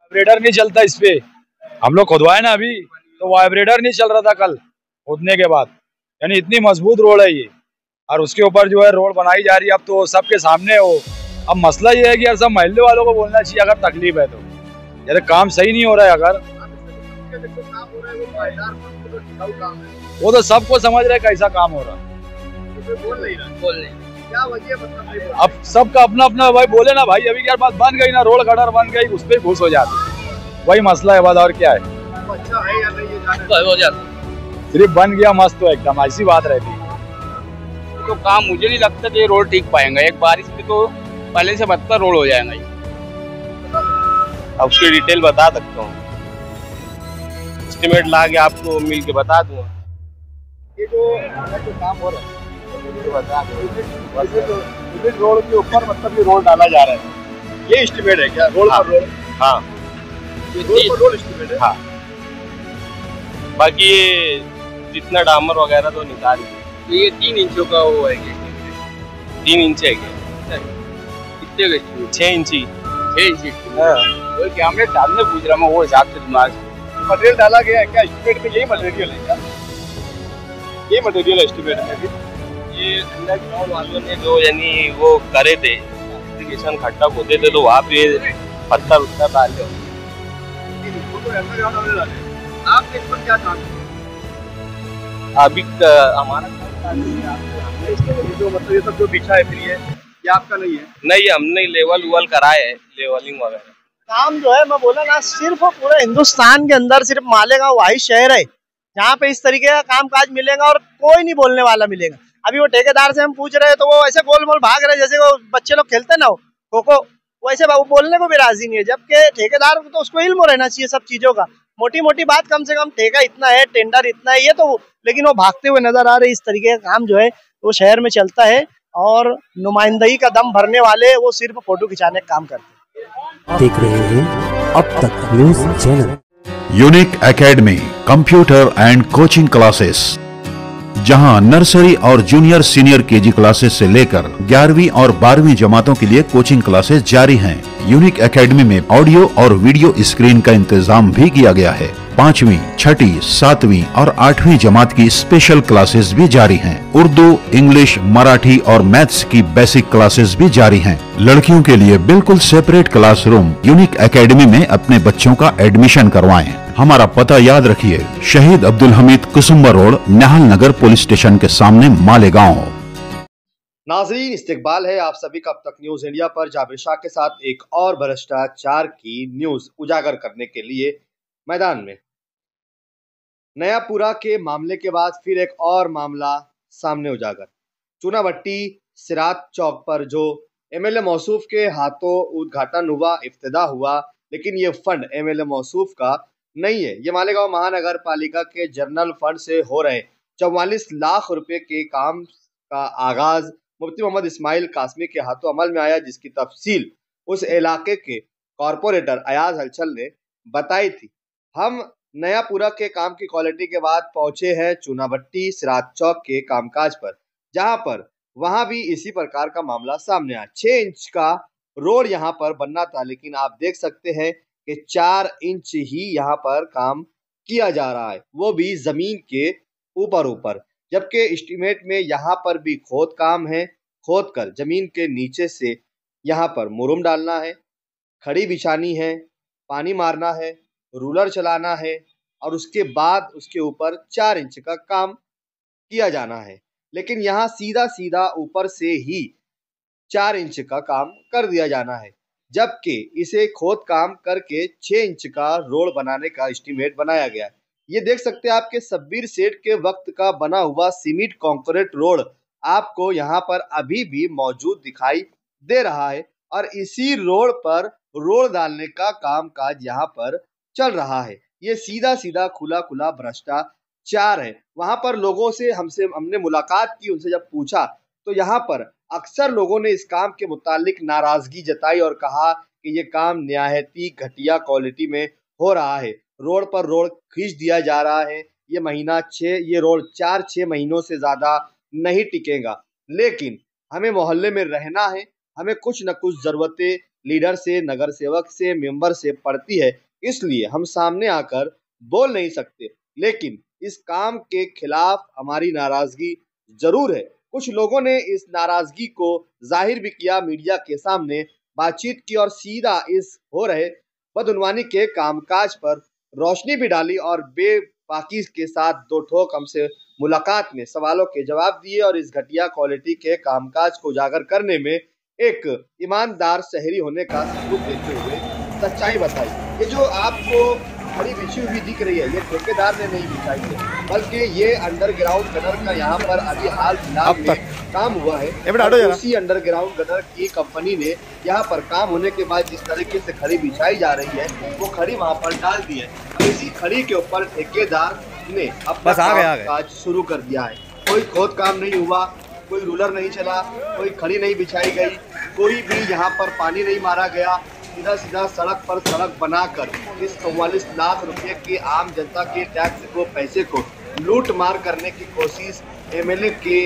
Vibrator नहीं चलता इस पे, हम लोग खुदवाए ना अभी, तो वाइब्रेटर नहीं चल रहा था कल खोदने के बाद। यानी इतनी मजबूत रोड है ये, और उसके ऊपर जो है रोड बनाई जा रही है। अब तो सबके सामने हो। अब मसला ये है कि यार सब मोहल्ले वालों को बोलना चाहिए अगर तकलीफ है तो, यार काम सही नहीं हो रहा है। अगर वो तो सबको समझ रहे कैसा काम हो रहा है, बोल नहीं क्या वजह मतलब। अब सबका अपना अपना भाई बोले ना भाई, अभी क्या बात बन गई ना, रोड गटर बन गई, उस पर घुस हो जाती, वही मसला है बाद और क्या है। अच्छा है या नहीं ये हो जाता, सिर्फ बन गया मस्त तो एकदम ऐसी बात रहती है। तो काम मुझे नहीं लगता कि रोड ठीक पाएंगे, एक बारिश में तो पहले से बदतर रोड हो जाएगा। अब उसकी डिटेल बता सकता हूँ, एस्टिमेट ला के आपको मिल के बता दूंगा। ये जो काम हो रहा है रोड के ऊपर, मतलब ये रोड डाला जा रहा है, ये एस्टिमेट है क्या? रोड पर रोड, हाँ रोड एस्टिमेट है। हाँ, बाकी ये जितना डामर वगैरह तो निकाल ये 3 इंचों का वो है, 3 इंच है क्या? कितने का? 6 इंची। 6 इंची वो कैमरे डालने पूछ रहा मैं, वो हिसाब से दिमाग मटेरियल डाला गया है क्या एस्टिमेट में? यही मटेरियल है क्या? ये मटेरियल एस्टिमेट में भी ये अंडरग्राउंड वालों ने जो यानी वो करे थे, एप्लीकेशन खड्डा खोदे थे, तो वहाँ पे पत्थर उत्तर डाले। आप इस पर क्या काम? अभी हमारा जो मतलब ये सब जो बिछा है फिर ये आपका नहीं है? नहीं, हमने लेवल उवल कराए है, लेवलिंग वगैरह। काम जो है मैं बोला ना, सिर्फ पूरे हिंदुस्तान के अंदर सिर्फ मालेगांव वही शहर है जहाँ पे इस तरीके का काम काज मिलेगा और कोई नहीं बोलने वाला मिलेगा। अभी वो ठेकेदार से हम पूछ रहे हैं तो वो ऐसे गोल मोल भाग रहे जैसे वो बच्चे लोग खेलते ना खो खो, वैसे वो बोलने को भी राजी नहीं है। जबकि ठेकेदार को तो उसको इल्म रहना चाहिए सब चीजों का, मोटी मोटी बात कम से कम ठेका इतना है, टेंडर इतना है, ये तो, लेकिन वो भागते हुए नजर आ रहे। इस तरीके का काम जो है वो शहर में चलता है और नुमाइंदगी का दम भरने वाले वो सिर्फ फोटो खिंचाने का काम करते हैं। देख रहे हैं अब तक news channel. Unique academy computer and coaching classes, जहां नर्सरी और जूनियर सीनियर केजी क्लासेस से लेकर 11वीं और 12वीं जमातों के लिए कोचिंग क्लासेस जारी हैं। यूनिक एकेडमी में ऑडियो और वीडियो स्क्रीन का इंतजाम भी किया गया है। 5वीं, 6ठी, 7वीं और 8वीं जमात की स्पेशल क्लासेस भी जारी हैं। उर्दू, इंग्लिश, मराठी और मैथ्स की बेसिक क्लासेस भी जारी हैं। लड़कियों के लिए बिल्कुल सेपरेट क्लासरूम। यूनिक एकेडमी में अपने बच्चों का एडमिशन करवाएं। हमारा पता याद रखिए, शहीद अब्दुल हमीद कुसुम्बा रोड, निहाल नगर पुलिस स्टेशन के सामने, मालेगांव। नाजरीन, इस्तकबाल है आप सभी का अब तक न्यूज इंडिया पर। जाबिर शाह के साथ एक और भ्रष्टाचार की न्यूज उजागर करने के लिए मैदान में। नयापुरा के मामले के बाद फिर एक और मामला सामने उजागर। चूनाभट्टी सिरात चौक पर जो एमएलए मौसूफ के हाथों उद्घाटन हुआ, इफ्तिदा हुआ, लेकिन ये फंड एमएलए मौसूफ का नहीं है। ये मालेगांव महानगर पालिका के जनरल फंड से हो रहे 44 लाख रुपए के काम का आगाज मुफ्ती मोहम्मद इस्माइल कासमी के हाथों अमल में आया, जिसकी तफसील उस इलाके के कॉरपोरेटर अयाज हलचल ने बताई थी। हम नयापुरा के काम की क्वालिटी के बाद पहुंचे हैं चूनाभट्टी सिरात चौक के कामकाज पर, जहां पर वहां भी इसी प्रकार का मामला सामने आया। 6 इंच का रोड यहां पर बनना था, लेकिन आप देख सकते हैं कि 4 इंच ही यहाँ पर काम किया जा रहा है, वो भी जमीन के ऊपर ऊपर। जबकि एस्टीमेट में यहाँ पर भी खोद काम है, खोद कर जमीन के नीचे से यहाँ पर मुरुम डालना है, खड़ी बिछानी है, पानी मारना है, रूलर चलाना है और उसके बाद उसके ऊपर 4 इंच का काम किया जाना है। लेकिन यहाँ सीधा सीधा ऊपर से ही 4 इंच का काम कर दिया जाना है, जबकि इसे खोद काम करके 6 इंच का रोड बनाने का एस्टीमेट बनाया गया है। ये देख सकते हैं आपके शब्बीर सेठ के वक्त का बना हुआ सीमेंट कंक्रीट रोड आपको यहाँ पर अभी भी मौजूद दिखाई दे रहा है और इसी रोड पर रोड डालने का काम काज यहाँ पर चल रहा है। ये सीधा सीधा खुला खुला भ्रष्टाचार है। वहां पर लोगों से हमने मुलाकात की, उनसे जब पूछा तो यहाँ पर अक्सर लोगों ने इस काम के मुतालिक नाराजगी जताई और कहा कि ये काम निहायत ही घटिया क्वालिटी में हो रहा है। रोड पर रोड खींच दिया जा रहा है। ये रोड 4-6 महीनों से ज्यादा नहीं टिकेगा। लेकिन हमें मोहल्ले में रहना है, हमें कुछ न कुछ जरूरतें लीडर से, नगर सेवक से, मेंबर से पड़ती है, इसलिए हम सामने आकर बोल नहीं सकते। लेकिन इस काम के खिलाफ हमारी नाराजगी जरूर है। कुछ लोगों ने इस नाराजगी को जाहिर भी किया, मीडिया के सामने बातचीत की और सीधा इस हो रहे बदउनवानी के कामकाज पर रोशनी भी डाली और बेबाकी के साथ दो ठोक हमसे मुलाकात में सवालों के जवाब दिए और इस घटिया क्वालिटी के कामकाज को उजागर करने में एक ईमानदार शहरी होने का सबूत देते हुए सच्चाई बताई। ये जो आपको खड़ी बिछी हुई दिख रही है, ये ठेकेदार ने नहीं बिछाई है, बल्कि ये अंडरग्राउंड गटर का यहाँ पर अभी हाल फिलहाल में काम हुआ है। उसी अंडरग्राउंड गटर की कंपनी ने यहाँ पर काम होने के बाद जिस तरीके से खड़ी बिछाई जा रही है, वो खड़ी वहाँ पर डाल दी है। इसी खड़ी के ऊपर ठेकेदार ने अपना काज शुरू कर दिया है। कोई खोद काम नहीं हुआ, कोई रूलर नहीं चला, कोई खड़ी नहीं बिछाई गई, कोई भी यहाँ पर पानी नहीं मारा गया। सीधा सीधा सड़क पर सड़क बनाकर इस 44 लाख रुपए के आम जनता के टैक्स को, पैसे को लूट मार करने की कोशिश एमएलए के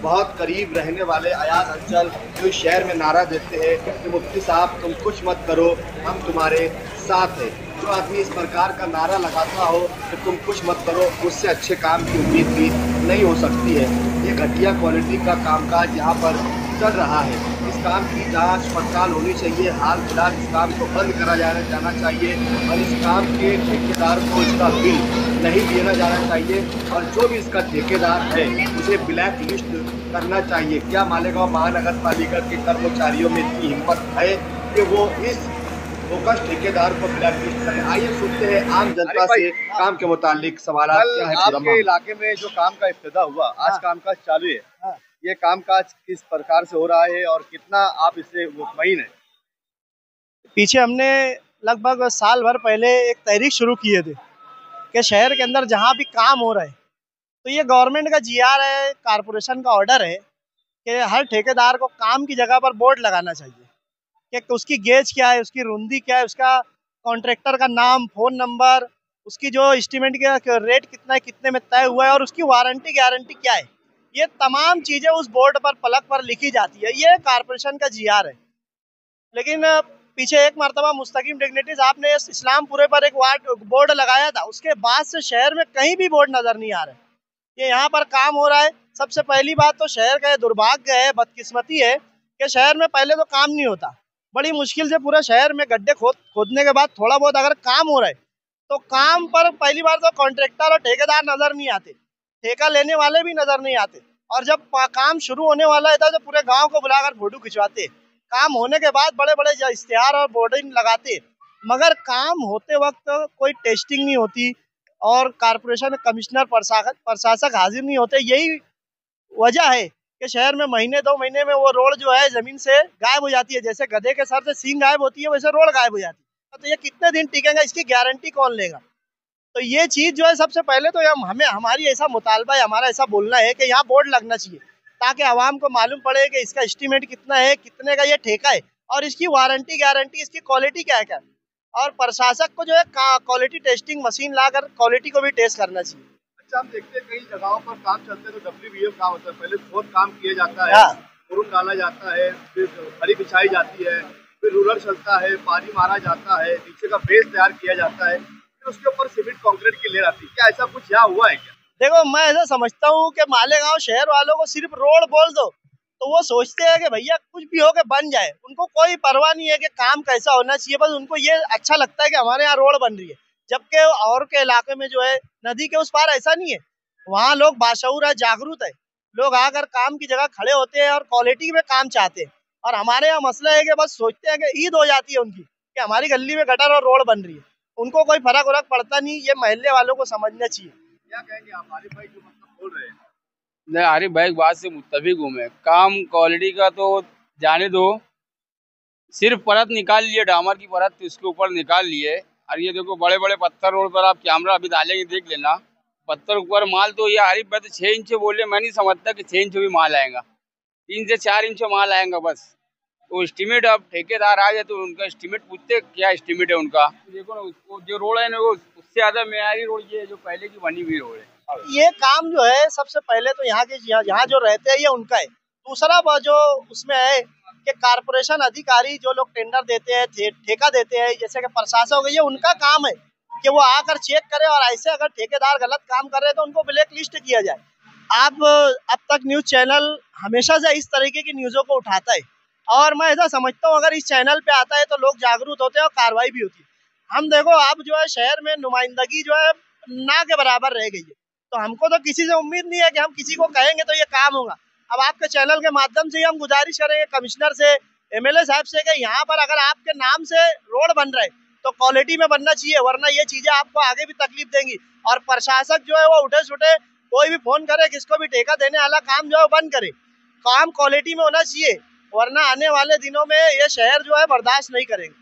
बहुत करीब रहने वाले अयाज अंचल जो शहर में नारा देते हैं कि मुफ्ती साहब तुम कुछ मत करो, हम तुम्हारे साथ हैं। जो आदमी इस प्रकार का नारा लगाता हो कि तुम कुछ मत करो, उससे अच्छे काम की उम्मीद भी नहीं हो सकती है। ये घटिया क्वालिटी का कामकाज यहाँ पर चल रहा है। इस काम की जांच पड़ताल होनी चाहिए। हाल फिलहाल इस काम को बंद करा जाना चाहिए और इस काम के ठेकेदार को इसका बिल नहीं देना जाना चाहिए और जो भी इसका ठेकेदार है उसे ब्लैक लिस्ट करना चाहिए। क्या मालेगांव महानगर पालिका के कर्मचारियों में इतनी हिम्मत है कि वो इस बोगस ठेकेदार को ब्लैक लिस्ट करें? आइए सुनते हैं आम जनता से काम के मुतालिक सवाल क्या है। आपके इलाके में जो काम का इफ्तिताह हुआ, आज कामकाज चालू है, ये कामकाज किस प्रकार से हो रहा है और कितना आप इससे मुतमईन हैं? पीछे हमने लगभग साल भर पहले एक तहरीक शुरू किए थे कि शहर के अंदर जहाँ भी काम हो रहा है, तो ये गवर्नमेंट का जीआर है, कारपोरेशन का ऑर्डर है कि हर ठेकेदार को काम की जगह पर बोर्ड लगाना चाहिए कि उसकी गेज क्या है, उसकी रुंदी क्या है, उसका कॉन्ट्रैक्टर का नाम, फ़ोन नंबर, उसकी जो एस्टीमेट का रेट कितना है, कितने में तय हुआ है और उसकी वारंटी गारंटी क्या है, ये तमाम चीज़ें उस बोर्ड पर पलक पर लिखी जाती है। ये कारपोरेशन का जीआर है। लेकिन पीछे एक मरतबा मुस्तकीम डिग्निटीज आपने इस्लामपुरे पर एक बोर्ड लगाया था, उसके बाद से शहर में कहीं भी बोर्ड नज़र नहीं आ रहा है। ये यहाँ पर काम हो रहा है। सबसे पहली बात तो शहर का दुर्भाग्य है, बदकिस्मती है कि शहर में पहले तो काम नहीं होता। बड़ी मुश्किल से पूरा शहर में गड्ढे खोदने के बाद थोड़ा बहुत अगर काम हो रहा है तो काम पर पहली बार तो कॉन्ट्रैक्टर और ठेकेदार नज़र नहीं आते, ठेका लेने वाले भी नज़र नहीं आते। और जब काम शुरू होने वाला है तो पूरे गांव को बुलाकर फोटो खिंचवाते, काम होने के बाद बड़े बड़े इश्तिहार और बोर्डिंग लगाते, मगर काम होते वक्त कोई टेस्टिंग नहीं होती और कारपोरेशन कमिश्नर प्रशासक हाजिर नहीं होते। यही वजह है कि शहर में महीने 2 महीने में वो रोड जो है ज़मीन से गायब हो जाती है। जैसे गधे के सर से सींग गायब होती है, वैसे रोड गायब हो जाती है। तो ये कितने दिन टिकेगा, इसकी गारंटी कौन लेगा? तो ये चीज़ जो है सबसे पहले तो हमारी ऐसा मुतालबा है, हमारा ऐसा बोलना है कि यहाँ बोर्ड लगना चाहिए ताकि आवाम को मालूम पड़े कि इसका एस्टीमेट कितना है, कितने का ये ठेका है और इसकी वारंटी गारंटी, इसकी क्वालिटी क्या है क्या। और प्रशासक को जो है क्वालिटी टेस्टिंग मशीन लाकर क्वालिटी को भी टेस्ट करना चाहिए। अच्छा, हम देखते हैं कई जगहों पर काम चलते हैं तो WBM काम होता है, पहले खोद काम किया जाता है, मुरुम डाला जाता है, फिर खड़ी बिछाई जाती है, फिर रूलर चलता है, पानी मारा जाता है, नीचे का बेस तैयार किया जाता है, फिर उसके ऊपर सीमेंट कंक्रीट की लेयर आती है। क्या ऐसा कुछ यहाँ हुआ है क्या? देखो, मैं ऐसा समझता हूँ कि मालेगांव शहर वालों को सिर्फ रोड बोल दो तो वो सोचते हैं कि भैया कुछ भी हो के बन जाए। उनको कोई परवाह नहीं है कि काम कैसा होना चाहिए, बस उनको ये अच्छा लगता है कि हमारे यहाँ रोड बन रही है। जबकि और के इलाके में जो है नदी के उस पार ऐसा नहीं है, वहाँ लोग बाशऊर है, जागरूक है, लोग आकर काम की जगह खड़े होते हैं और क्वालिटी में काम चाहते हैं। और हमारे यहाँ मसला है कि बस सोचते हैं कि ईद हो जाती है उनकी कि हमारी गली में गटर और रोड बन रही है, उनको कोई फर्क वरक पड़ता नहीं। ये मोहल्ले वालों को समझना चाहिए। क्या कहेंगे आप आरिफ भाई जो मतलब बोल रहे हैं? नहीं, आरिफ भाई बात से मुत्तफिक हूँ मैं। काम क्वालिटी का तो जाने दो, सिर्फ परत निकाल लिए, डामर की परत इसके ऊपर निकाल लिए। और ये देखो बड़े बड़े पत्थर रोड पर आप कैमरा अभी डालेंगे देख लेना, पत्थर ऊपर माल तो ये आरिफ भाई तो 6 इंच बोले, मैं नहीं समझता कि 6 इंच भी माल आएगा, 3 से 4 इंच माल आएगा बस। तो एस्टीमेट अब ठेकेदार आ जाए तो उनका एस्टीमेट पूछते क्या एस्टीमेट है उनका। देखो ना, उसको जो रोड है ना वो उससे ज्यादा मेयारी रोड ये जो पहले की बनी हुई रोड है। ये काम जो है सबसे पहले तो यहाँ जो रहते हैं ये उनका है। दूसरा जो उसमें है कि कारपोरेशन अधिकारी जो लोग टेंडर देते हैं, ठेका देते हैं, जैसे कि प्रशासक हो गई, ये उनका काम है कि वो आकर चेक करे और ऐसे अगर ठेकेदार गलत काम कर रहे हैं तो उनको ब्लैक लिस्ट किया जाए। अब तक न्यूज चैनल हमेशा से इस तरीके की न्यूज़ों को उठाता है और मैं ऐसा समझता हूँ अगर इस चैनल पे आता है तो लोग जागरूक होते हैं और कार्रवाई भी होती है। हम देखो अब जो है शहर में नुमाइंदगी जो है ना के बराबर रह गई है, तो हमको तो किसी से उम्मीद नहीं है कि हम किसी को कहेंगे तो ये काम होगा। अब आपके चैनल के माध्यम से ही हम गुजारिश करेंगे कमिश्नर से, एमएलए साहब से कि यहाँ पर अगर आपके नाम से रोड बन रहे तो क्वालिटी में बनना चाहिए, वरना ये चीजें आपको आगे भी तकलीफ देंगी। और प्रशासक जो है वो उठे सुठे कोई भी फोन करे, किसको भी ठेका देने वाला काम जो है बंद करे, काम क्वालिटी में होना चाहिए, वरना आने वाले दिनों में ये शहर जो है बर्दाश्त नहीं करेंगे।